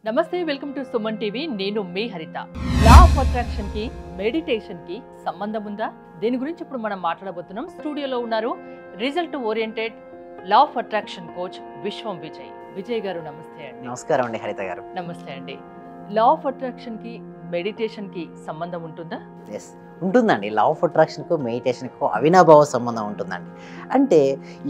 నమస్తే, welcome to Suman TV. నేను మీ హరిత. లా ఆఫ్ అట్రాక్షన్ కి మెడిటేషన్ కి సంబంధం ఉందా? దీని గురించి ఇప్పుడు మనం మాట్లాడబోతున్నాం. స్టూడియోలో ఉన్నారు result oriented law of attraction coach విశ్వం విజయ్. విజయ్ గారు నమస్తే అండి. నమస్కారం అండి హరిత గారు. నమస్తే అండి. లా ఆఫ్ అట్రాక్షన్ కి మెడిటేషన్ కి సంబంధం ఉంటుందా? ఎస్, ఉంటుందండి. లా ఆఫ్ అట్రాక్షన్కు మెడిటేషన్కు అవినాభావ సంబంధం ఉంటుందండి. అంటే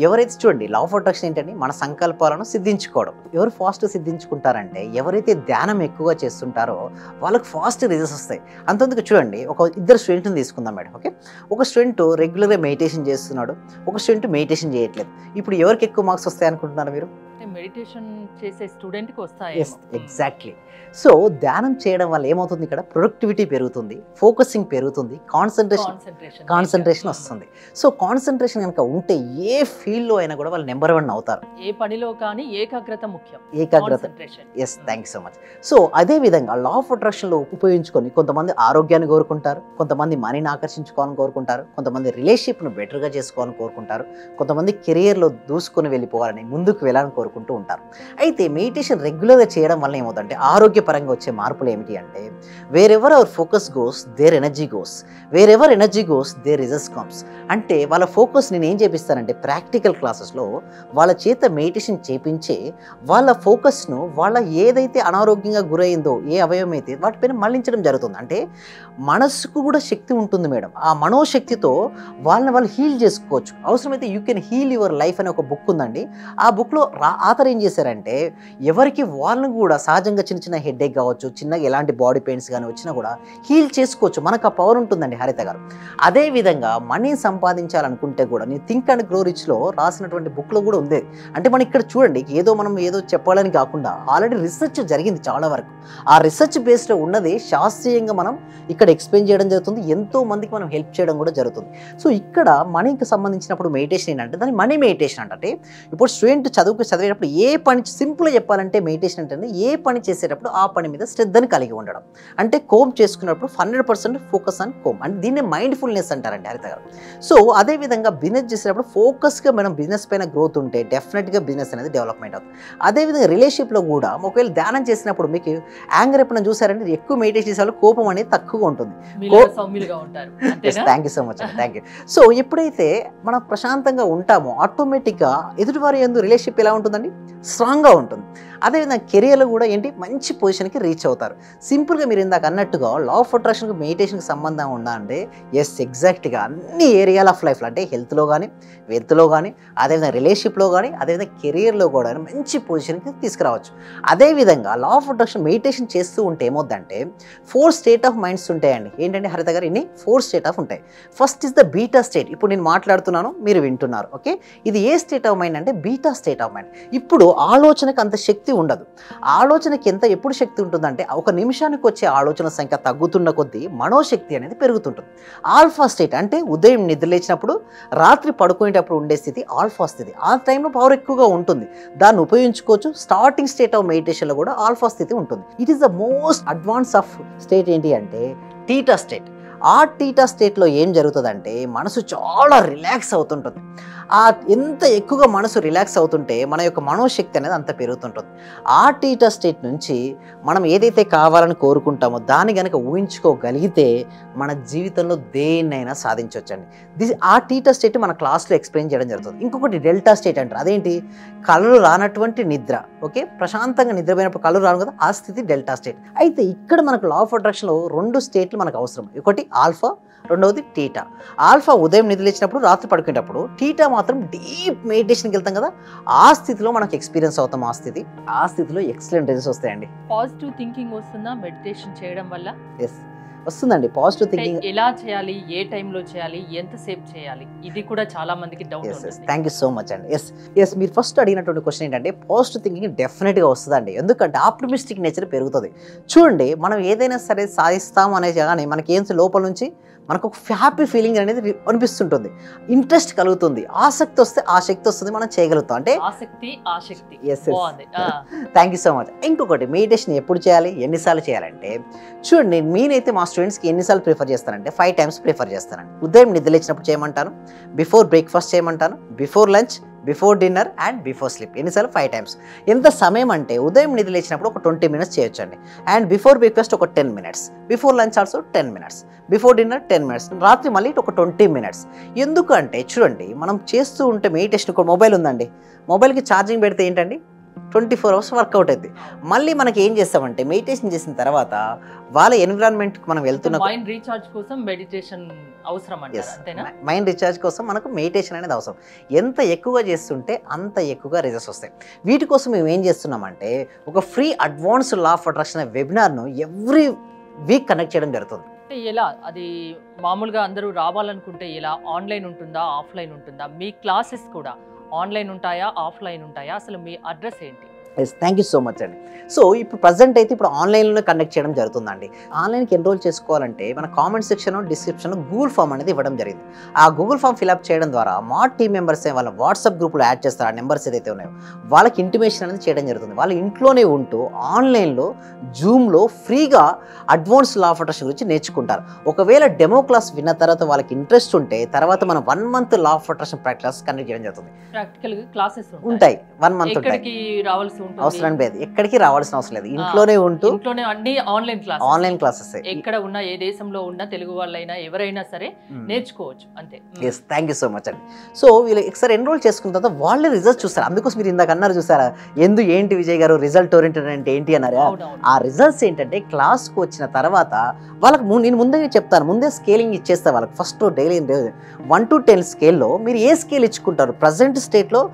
ఎవరైతే చూడండి, లా ఆఫ్ అట్రాక్షన్ ఏంటంటే మన సంకల్పాలను సిద్ధించుకోవడం. ఎవరు ఫాస్ట్ సిద్ధించుకుంటారంటే ఎవరైతే ధ్యానం ఎక్కువగా చేస్తుంటారో వాళ్ళకి ఫాస్ట్ రిజల్ట్స్ వస్తాయి. అంతెందుకు చూడండి, ఇద్దరు స్టూడెంట్ని తీసుకుందాం మేడం. ఓకే, ఒక స్టూడెంట్ రెగ్యులర్గా మెడిటేషన్ చేస్తున్నాడు, ఒక స్టూడెంట్ మెడిటేషన్ చేయట్లేదు. ఇప్పుడు ఎవరికి ఎక్కువ మార్క్స్ వస్తాయి అనుకుంటున్నారు మీరు? మెడిటేషన్ చేసే స్టూడెంట్ కి వస్తాయి. ఎగ్జాక్ట్లీ. సో ధ్యానం చేయడం వల్ల ఏమవుతుంది, ఇక్కడ ప్రొడక్టివిటీ పెరుగుతుంది, ఫోకసింగ్ పెరుగుతుంది, కాన్సన్ట్రేషన్ వస్తుంది. సో కాన్సన్ట్రేషన్ కనుక ఉంటే ఏ ఫీల్డ్ లో అయినా కూడా వాళ్ళు నెంబర్ 1 అవుతారు. ఏ పనిలో కానీ ఏకాగ్రత ముఖ్యం. Yes, thank you so much. So అదే విధంగా లా ఆఫ్ అట్రాక్షన్ లో ఉపయోగించుకొని కొంతమంది ఆరోగ్యాన్ని కోరుకుంటారు, కొంతమంది మనీని ఆకర్షించుకోవాలని కోరుకుంటారు, కొంతమంది రిలేషన్షిప్ ను బెటర్ గా చేసుకోవాలని కోరుకుంటారు, కొంతమంది కెరియర్ లో దూసుకొని వెళ్ళిపోవాలని ముందుకు వెళ్ళాలని కోరుకుంటూ ఉంటారు. అయితే మెడిటేషన్ రెగ్యులర్ గా చేయడం వల్ల ఏమవుతుందంటే ఆరోగ్యపరంగా వచ్చే మార్పులు ఏమిటి అంటే, wherever our focus goes there energy goes, wherever energy goes there results comes. అంటే వాళ్ళ ఫోకస్ నేను ఏం చేపిస్తానంటే ప్రాక్టికల్ క్లాసెస్లో వాళ్ళ చేత మెడిటేషన్ చేపించే వాళ్ళ ఫోకస్ను వాళ్ళ ఏదైతే అనారోగ్యంగా గురైందో ఏ అవయవం అయితే వాటిపైన మళ్లించడం జరుగుతుంది. అంటే మనసుకు కూడా శక్తి ఉంటుంది మేడం. ఆ మనోశక్తితో వాళ్ళు హీల్ చేసుకోవచ్చు. అవసరమైతే you can heal your life అనే ఒక బుక్ ఉందండి. ఆ బుక్లో ఆథర్ ఏం చేశారంటే ఎవరికి వాళ్ళని కూడా సహజంగా చిన్న చిన్న హెడేక్ కావచ్చు, చిన్నగా ఎలాంటి బాడీ పెయిన్స్ కానీ వచ్చినా కూడా హీల్ చేసుకోవచ్చు. మనకు ఆ పవర్ ఉంటుందండి హరిత గారు. అదేవిధంగా మనీ సంపాదించాలనుకుంటే కూడా నేను థింక్ అండ్ గ్రో రిచ్లో రాసినటువంటి బుక్లో కూడా ఉంది. అంటే మనం ఇక్కడ చూడండి, మనం ఏదో చెప్పాలని కాకుండా ఆల్రెడీ రీసెర్చ్ జరిగింది చాలా వరకు. ఆ రీసెర్చ్ బేస్లో ఉన్నది శాస్త్రీయంగా మనం ఇక్కడ ఎక్స్ప్లెయిన్ చేయడం జరుగుతుంది. ఎంతో మందికి మనం హెల్ప్ చేయడం కూడా జరుగుతుంది. సో ఇక్కడ మనీకి సంబంధించినప్పుడు మెడిటేషన్ ఏంటంటే దాన్ని మనీ మెడిటేషన్ అంటే ఇప్పుడు స్టూడెంట్ చదివేటప్పుడు ఏ పని, సింపుల్గా చెప్పాలంటే మెడిటేషన్ అంటే ఏ పని చేసేటప్పుడు ఆ పని మీద శ్రద్ధని కలిగి ఉండడం. అంటే కోమ్ చేసుకున్నప్పుడు 100% ఫోకస్ ఆన్ కోమ్, అంటే దీన్ని మైండ్ఫుల్నెస్ అంటారండి హరిత గారు. సో అదేవిధంగా బిజినెస్ చేసేటప్పుడు ఫోకస్గా మనం బిజినెస్ పైన గ్రోత్ ఉంటే డెఫినెట్గా బిజినెస్ అనేది డెవలప్మెంట్ అవుతుంది. అదేవిధంగా రిలేషన్షిప్లో కూడా ఒకవేళ ధ్యానం చేసినప్పుడు మీకు యాంగర్ ఎప్పుడైనా చూసారంటే ఎక్కువ మెడిటేషన్ చేసే వాళ్ళు కోపం అనేది తక్కువగా ఉంటుంది. Thank you so much, thank you. So ఎప్పుడైతే మనం ప్రశాంతంగా ఉంటామో ఆటోమేటిక్గా ఎదుటివారి యందు రిలేషన్షిప్ ఎలా ఉంటుందండి, స్ట్రాంగ్గా ఉంటుంది. అదేవిధంగా కెరియర్లో కూడా ఏంటి మంచి పొజిషన్కి రీచ్ అవుతారు. సింపుల్గా మీరు ఇందాక అన్నట్టుగా లా ఆఫ్ అట్రాక్షన్కి మెడిటేషన్కి సంబంధం ఉందా అంటే ఎస్, ఎగ్జాక్ట్గా అన్ని ఏరియాల ఆఫ్ లైఫ్లో, అంటే హెల్త్లో కానీ, వెల్త్లో కానీ, అదేవిధంగా రిలేషన్షిప్లో కానీ, అదేవిధంగా కెరియర్లో కూడా మంచి పొజిషన్కి తీసుకురావచ్చు. అదేవిధంగా లా ఆఫ్ అట్రాక్షన్ మెడిటేషన్ చేస్తూ ఉంటే ఏమవుద్దంటే 4 స్టేట్ ఆఫ్ మైండ్స్ ఉంటాయండి. ఏంటంటే హరిత గారు, ఇన్ని 4 స్టేట్ ఆఫ్ ఉంటాయి. First is the beta state. ఇప్పుడు నేను మాట్లాడుతున్నాను, మీరు వింటున్నారు. ఓకే, ఇది ఏ స్టేట్ ఆఫ్ మైండ్ అంటే బీటా స్టేట్ ఆఫ్ మైండ్. ఇప్పుడు ఆలోచనకు అంత శక్తి ఉండదు. ఆలోచనకి ఎప్పుడు శక్తి ఉంటుందంటే ఒక నిమిషానికి వచ్చే ఆలోచన సంఖ్య తగ్గుతున్న కొద్దీ మనోశక్తి అనేది పెరుగుతుంటుంది. ఆల్ఫా స్టేట్ అంటే ఉదయం నిద్రలేచినప్పుడు రాత్రి పడుకునేటప్పుడు ఉండే స్థితి ఆల్ఫా స్థితి. ఆ టైంలో పవర్ ఎక్కువగా ఉంటుంది, దాన్ని ఉపయోగించుకోవచ్చు. స్టార్టింగ్ స్టేట్ ఆఫ్ మెడిటేషన్లో కూడా ఆల్ఫా స్థితి ఉంటుంది. It is the most advance of state ఏంటి అంటే టీటా స్టేట్. ఆ టీటా స్టేట్లో ఏం జరుగుతుందంటే మనసు చాలా రిలాక్స్ అవుతుంటుంది. ఎంత ఎక్కువగా మనసు రిలాక్స్ అవుతుంటే మన యొక్క మనోశక్తి అనేది అంత పెరుగుతుంటుంది. ఆ టీటా స్టేట్ నుంచి మనం ఏదైతే కావాలని కోరుకుంటామో దాన్ని కనుక ఊహించుకోగలిగితే మన జీవితంలో దేన్నైనా సాధించవచ్చండి. ఆ టీటా స్టేట్ మన క్లాస్లో ఎక్స్ప్లెయిన్ చేయడం జరుగుతుంది. ఇంకొకటి డెల్టా స్టేట్ అంటారు. అదేంటి, కళ్ళు రానటువంటి నిద్ర. ఓకే, ప్రశాంతంగా నిద్రపోయినప్పుడు కళ్ళు రాను కదా, ఆ స్థితి డెల్టా స్టేట్. అయితే ఇక్కడ మనకు లా ఆఫ్ అట్రాక్షన్లో 2 స్టేట్లు మనకు అవసరం. ఒకటి ఆల్ఫా, రెండవది టీటా. ఆల్ఫా ఉదయం నిద్రలేచినప్పుడు, రాత్రి పడుకునేటప్పుడు. టీటా మాత్రం డీప్ మెడిటేషన్కి వెళ్తాం కదా, ఆ స్థితిలో మనకు ఎక్స్పీరియన్స్ అవుతాం. ఆ స్థితిలో ఎక్సలెంట్ రిజల్ట్స్ వస్తాయండి. పాజిటివ్ థింకింగ్ వస్తుందా మెడిటేషన్ చేయడం వల్ల? ఎస్, వస్తుందండి. పాజిటివ్ థింకింగ్ ఎలా చేయాలి, ఏ టైంలో చేయాలి, ఎంతసేపు చేయాలి, ఇది కూడా చాలా మందికి డౌట్ ఉంటుంది. థ్యాంక్ యూ సో మచ్ అండి. ఎస్, మీరు ఫస్ట్ అడిగినటువంటి క్వశ్చన్ ఏంటంటే పాజిటివ్ థింకింగ్ డెఫినెట్గా వస్తుందండి. ఎందుకంటే ఆప్టిమిస్టిక్ నేచర్ పెరుగుతుంది. చూడండి, మనం ఏదైనా సరే సాధిస్తాం అనేది కానీ మనకి ఏం లోపల నుంచి మనకు ఒక హ్యాపీ ఫీలింగ్ అనేది అనిపిస్తుంటుంది, ఇంట్రెస్ట్ కలుగుతుంది, ఆసక్తి వస్తే ఆ శక్తి వస్తుంది, మనం చేయగలుగుతాం. అంటే థ్యాంక్ యూ సో మచ్. ఇంకొకటి, మెడిటేషన్ ఎప్పుడు చేయాలి, ఎన్నిసార్లు చేయాలంటే చూడండి, నేనైతే మా స్టూడెంట్స్కి ఎన్నిసార్లు ప్రిఫర్ చేస్తానంటే 5 times ప్రిఫర్ చేస్తానండి. ఉదయం నిద్రలేచినప్పుడు చేయమంటాను, బిఫోర్ బ్రేక్ఫాస్ట్ చేయమంటాను, before lunch, before dinner and before sleep. ఎన్నిసార్లు? 5 టైమ్స్. ఎంత సమయం అంటే ఉదయం నిద్ర లేచినప్పుడు ఒక 20 మినిట్స్ చేయొచ్చండి. అండ్ బిఫోర్ బ్రేక్ఫాస్ట్ ఒక 10 minutes, before lunch also 10 minutes, before dinner 10 minutes, రాత్రి మళ్ళీ ఒక 20 మినిట్స్. ఎందుకు అంటే చూడండి, మనం చేస్తూ ఉంటే మెడిటేషన్, ఒక మొబైల్ ఉందండి, మొబైల్కి ఛార్జింగ్ పెడితే ఏంటండి 24 అవర్స్ వర్కౌట్ అవుతుంది. మళ్ళీ మనకి ఏం చేస్తామంటే మెడిటేషన్ చేసిన తర్వాత వాళ్ళ ఎన్విరాన్మెంట్కి మనం వెళ్తున్న మైండ్ రీఛార్జ్ కోసం మెడిటేషన్ అవసరం అంటారా? అంతేనా? మైండ్ రీఛార్జ్ కోసం మనకు మెడిటేషన్ అనేది అవసరం. ఎంత ఎక్కువగా చేస్తుంటే అంత ఎక్కువగా రిజల్ట్స్ వస్తాయి. వీటి కోసం మేము ఏం చేస్తున్నామంటే ఒక free advanced law of attraction అనే వెబినార్ను ఎవ్రీ వీక్ కనెక్ట్ చేయడం జరుగుతుంది. అంటే ఎలా అది మామూలుగా అందరూ రావాలనుకుంటే ఎలా? ఆన్లైన్ ఉంటుందా, ఆఫ్లైన్ ఉంటుందా? మీ క్లాసెస్ కూడా ఆన్లైన్ ఉంటాయా, ఆఫ్లైన్ ఉంటాయా? అసలు మీ అడ్రస్ ఏంటి? Yes, thank you so much అండి. సో ఇప్పుడు ప్రజెంట్ అయితే ఇప్పుడు ఆన్లైన్లో కండక్ట్ చేయడం జరుగుతుందండి. ఆన్లైన్కి ఎన్రోల్ చేసుకోవాలంటే మన కామెంట్ సెక్షన్, డిస్క్రిప్షన్లో గూగుల్ ఫామ్ అనేది ఇవ్వడం జరిగింది. ఆ గూగుల్ ఫామ్ ఫిల్అప్ చేయడం ద్వారా మా టీమ్ మెంబర్స్ వాళ్ళ వాట్సాప్ గ్రూప్లో యాడ్ చేస్తారు. ఆ నెంబర్స్ ఏదైతే ఉన్నాయో వాళ్ళకి ఇంటిమేషన్ అనేది చేయడం జరుగుతుంది. వాళ్ళు ఇంట్లోనే ఉంటూ ఆన్లైన్లో జూమ్లో ఫ్రీగా అడ్వాన్స్ లా ఆఫ్ అట్రాక్షన్ గురించి నేర్చుకుంటారు. ఒకవేళ డెమో క్లాస్ విన్న తర్వాత వాళ్ళకి ఇంట్రెస్ట్ ఉంటే తర్వాత మనం 1 month law of attraction practice conduct చేయడం జరుగుతుంది. ప్రాక్టికల్ క్లాసెస్ ఉంటాయి, 1 మంత్ ఉంటాయి. అవసరం లేదు, ఎక్కడికి రావాల్సిన అవసరం లేదు. ఇంట్లోనే ఉంటూ ఇంట్లోనే అన్ని ఆన్లైన్ క్లాసెస్ ఎక్కడ ఉన్నా, ఏ దేశంలో ఉన్నా, తెలుగు వాళ్ళైనా ఎవరైనా సరే నేర్చుకోవచ్చు. అంతే. Yes, thank you so much అండి. సో వీళ్ళు ఒకసారి ఎన్రోల్ చేసుకున్న తర్వాత వాళ్ళే రిజల్ట్ చూస్తారు. అందుకోసం మీరు ఇందాక అన్నారు చూసారా, ఏంటి విజయ్ గారు రిజల్ట్ ఓరియంటెడ్ అంటే ఏంటి అన్నారా? ఆ రిజల్ట్స్ ఏంటంటే క్లాస్కి వచ్చిన తర్వాత వాళ్ళకి నేను ముందే చెప్తాను, ముందే స్కేలింగ్ ఇచ్చేస్తా వాళ్ళకి. ఫస్ట్ డైలీ 1 to 10 స్కేల్లో మీరు ఏ స్కేల్ ఇచ్చుకుంటారు ప్రజెంట్ స్టేట్లో,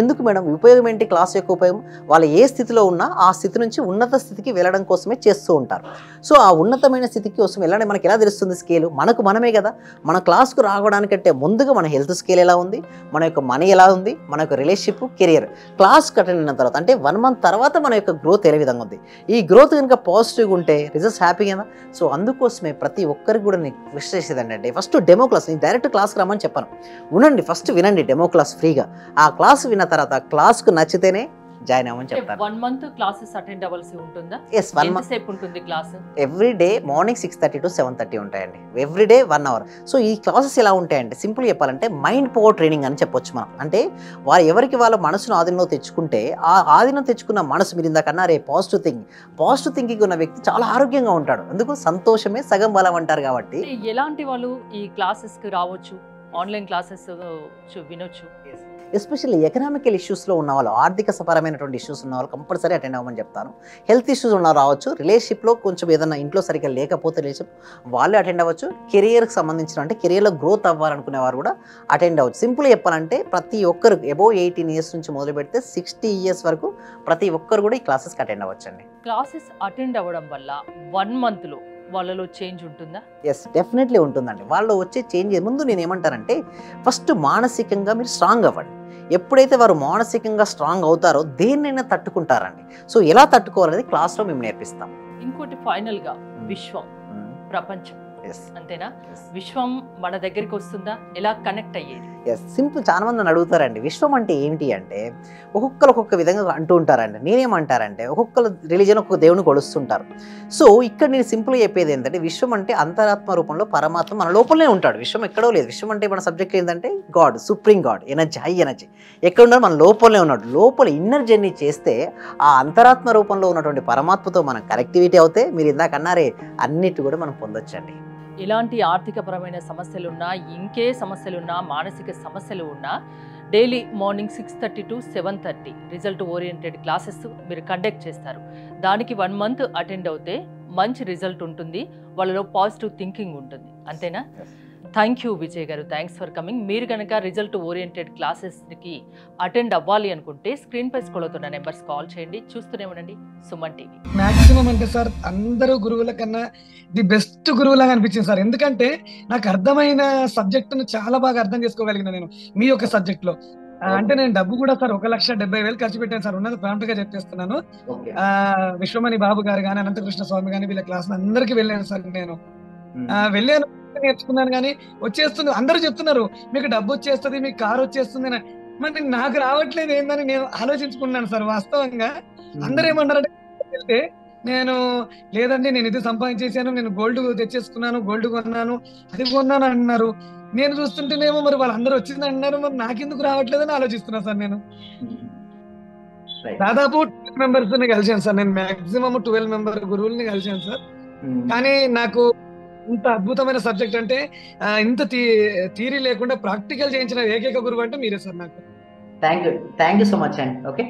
ఎందుకు మేడం ఉపయోగం ఏంటి, క్లాస్ యొక్క ఉపయోగం, వాళ్ళు ఏ స్థితిలో ఉన్నా ఆ స్థితి నుంచి ఉన్నత స్థితికి వెళ్ళడం కోసమే చేస్తూ ఉంటారు. సో ఆ ఉన్నతమైన స్థితికి కోసం వెళ్ళడం మనకి ఎలా తెలుస్తుంది? స్కేలు మనమే కదా. మన క్లాస్కు రావడానికంటే ముందుగా మన హెల్త్ స్కేల్ ఎలా ఉంది, మన యొక్క మనీ ఎలా ఉంది, మన యొక్క రిలేషన్షిప్, కెరియర్ క్లాస్కి అటెండ్ అయిన తర్వాత అంటే 1 మంత్ తర్వాత మన యొక్క గ్రోత్ ఏ విధంగా ఉంది. ఈ గ్రోత్ కనుక పాజిటివ్గా ఉంటే రిజల్ట్స్ హ్యాపీగా కదా. సో అందుకోసమే ప్రతి ఒక్కరికి కూడా నేను రిక్వెస్ట్ చేసేది అంటే ఫస్ట్ డెమో క్లాస్, నేను డైరెక్ట్ క్లాస్కి రమ్మని చెప్పాను. ఉండండి, ఫస్ట్ వినండి డెమో క్లాస్ ఫ్రీగా. ఆ క్లాస్ విన్న తర్వాత క్లాస్కు నచ్చితేనే జాయిన్ అవ్వమని చెప్తాను. 1 మంత్ క్లాసెస్ అటెండ్ అవ్వాల్సి ఉంటుందా? ఎస్, 1 మంత్ సేపు ఉంటుంది class. Every day morning 6:30 to 7:30 ఉంటాయండి. Every day 1 hour. సో ఈ క్లాసెస్ ఎలా ఉంటాయంటే సింపుల్ చెప్పాలంటే మైండ్ పవర్ ట్రైనింగ్ అని చెప్పొచ్చు మనం. అంటే వారు ఎవరికి వాళ్ళ మనసును ఆధీనంలో తెచ్చుకుంటే ఆ ఆధీనం తెచ్చుకున్న మనసు, మీరు ఇందాక అన్నారే పాజిటివ్ థింకింగ్ ఉన్న వ్యక్తి చాలా ఆరోగ్యంగా ఉంటాడు. అందుకు సంతోషమే సగం బలం అంటారు. కాబట్టి ఎలాంటి వాళ్ళు ఈ క్లాసెస్కి రావచ్చు, ఆన్లైన్ క్లాసెస్ వినొచ్చు? ఎస్పెషల్లీ ఎకనామికల్ ఇష్యూస్లో ఉన్న వాళ్ళు, ఆర్థిక పరమైనటువంటి ఇష్యూస్ ఉన్న వాళ్ళు కంపల్సరీ అటెండ్ అవ్వమని చెప్తాను. హెల్త్ ఇష్యూస్ ఉన్న రావచ్చు, రిలేషన్షిప్లో కొంచెం ఏదైనా ఇంట్లో సరిగ్గా లేకపోతే రిలేషన్షిప్ వాళ్ళు అటెండ్ అవ్వచ్చు. కెరియర్కి సంబంధించిన అంటే కెరియర్లో గ్రోత్ అవ్వాలనుకునే వారు కూడా అటెండ్ అవ్వచ్చు. సింపుల్ చెప్పాలంటే ప్రతి ఒక్కరు అబోవ్ 18 ఇయర్స్ నుంచి మొదలు పెడితే 60 ఇయర్స్ వరకు ప్రతి ఒక్కరు కూడా ఈ క్లాసెస్కి అటెండ్ అవ్వచ్చు అండి. క్లాసెస్ అటెండ్ అవ్వడం వల్ల 1 మంత్లో వాళ్ళలో చేంజ్ ఉంటుందా? ఎస్, డెఫినెట్లీ ఉంటుందండి. వాళ్ళు వచ్చే చేంజ్ ముందు నేను ఏమంటానంటే ఫస్ట్ మానసికంగా మీరు స్ట్రాంగ్ అవ్వండి. ఎప్పుడైతే వారు మానసికంగా స్ట్రాంగ్ అవుతారో దేన్నైనా తట్టుకుంటారండి. సో ఎలా తట్టుకోవాలనేది క్లాస్లో మేము నేర్పిస్తాం. ఇంకోటి ఫైనల్గా విశ్వం, ప్రపంచం అంతేనా? విశ్వం మన దగ్గరికి వస్తుందా? ఎలా కనెక్ట్ అయ్యేది? Yes, simple. చాలా మంది నన్ను అడుగుతారండి విశ్వం అంటే ఏంటి అంటే, ఒక్కొక్కరు ఒక్కొక్క విధంగా అంటూ ఉంటారండి. నేనేమంటారంటే ఒక్కొక్కరు రిలీజన్ ఒక్కొక్క దేవుని కొలుస్తుంటారు. సో ఇక్కడ నేను సింపుల్గా చెప్పేది ఏంటంటే విశ్వం అంటే అంతరాత్మ రూపంలో పరమాత్మ మన లోపలనే ఉంటాడు. విశ్వం ఎక్కడో లేదు. విశ్వం అంటే మన సబ్జెక్ట్ ఏంటంటే God, supreme God, energy, high energy ఎక్కడ ఉన్నాడు? మన లోపలనే ఉన్నాడు. లోపల ఇన్నర్ జర్నీ చేస్తే ఆ అంతరాత్మ రూపంలో ఉన్నటువంటి పరమాత్మతో మనం కనెక్టివిటీ అవుతే మీరు ఇందాక అన్నారే అన్నిటి కూడా మనం పొందొచ్చండి. ఎలాంటి ఆర్థికపరమైన సమస్యలున్నా, ఇంకే సమస్యలున్నా, మానసిక సమస్యలు ఉన్నా daily morning 6:30 to 7:30 result oriented classes మీరు కండక్ట్ చేస్తారు. దానికి 1 మంత్ అటెండ్ అవుతే మంచి రిజల్ట్ ఉంటుంది, వాళ్ళలో పాజిటివ్ థింకింగ్ ఉంటుంది. అంతేనా? థ్యాంక్ యూ విజయ్ గారు, థ్యాంక్స్ ఫర్ కమింగ్. మీరు కనుక రిజల్ట్ ఓరియంటెడ్ క్లాసెస్కి అటెండ్ అవ్వాలి అనుకుంటే స్క్రీన్ పై స్క్రోల్ అవుతున్న నెంబర్స్ కాల్ చేయండి. చూస్తూనే ఉండండి సుమన్ టీవీ. మాక్సిమం అంటే సార్ అందరూ గురువుల కన్నా ది బెస్ట్ గురువులాగా అనిపించింది సార్. ఎందుకంటే నాకు అర్థమైన సబ్జెక్టును చాలా బాగా అర్థం చేసుకోగలిగిన నేను మీ యొక్క సబ్జెక్ట్ లో. అంటే నేను డబ్బు కూడా సార్ 1,70,000 ఖర్చు పెట్టాను సార్. ఉన్నది ప్రాంప్ట్ గా చెప్పేస్తున్నాను. విశ్వమణి బాబు గారు కానీ, అనంతకృష్ణ స్వామి కానీ వీళ్ళ క్లాస్ అందరికి వెళ్ళాను సార్. నేను వెళ్ళాను, నేర్చుకున్నాను, కానీ వచ్చేస్తుంది. అందరూ చెప్తున్నారు మీకు డబ్బు వచ్చేస్తుంది, మీకు కారు వచ్చేస్తుంది అని. మరి నాకు రావట్లేదు ఏందని నేను ఆలోచించుకున్నాను సార్. వాస్తవంగా అందరూ ఏమన్నారంటే వెళ్తే నేను లేదండి నేను ఇది సంపాదించేసాను, నేను గోల్డ్ తెచ్చేసుకున్నాను, గోల్డ్ కొన్నాను, అది కొన్నాను అంటున్నారు. నేను చూస్తుంటేనేమో మరి వాళ్ళందరూ వచ్చింది అంటున్నారు, మరి నాకెందుకు రావట్లేదని ఆలోచిస్తున్నా సార్. నేను దాదాపు 12 మెంబర్స్ ని కలిసాను సార్. నేను మాక్సిమం 12 మెంబర్ గురువుల్ని కలిసాను సార్. కానీ నాకు ఇంత అద్భుతమైన సబ్జెక్ట్ అంటే ఇంత థియరీ లేకుండా ప్రాక్టికల్ చేయించిన ఏకైక గురువు అంటే మీరే సార్ నాకు. థ్యాంక్ యూ సో మచ్ అండి. ఓకే.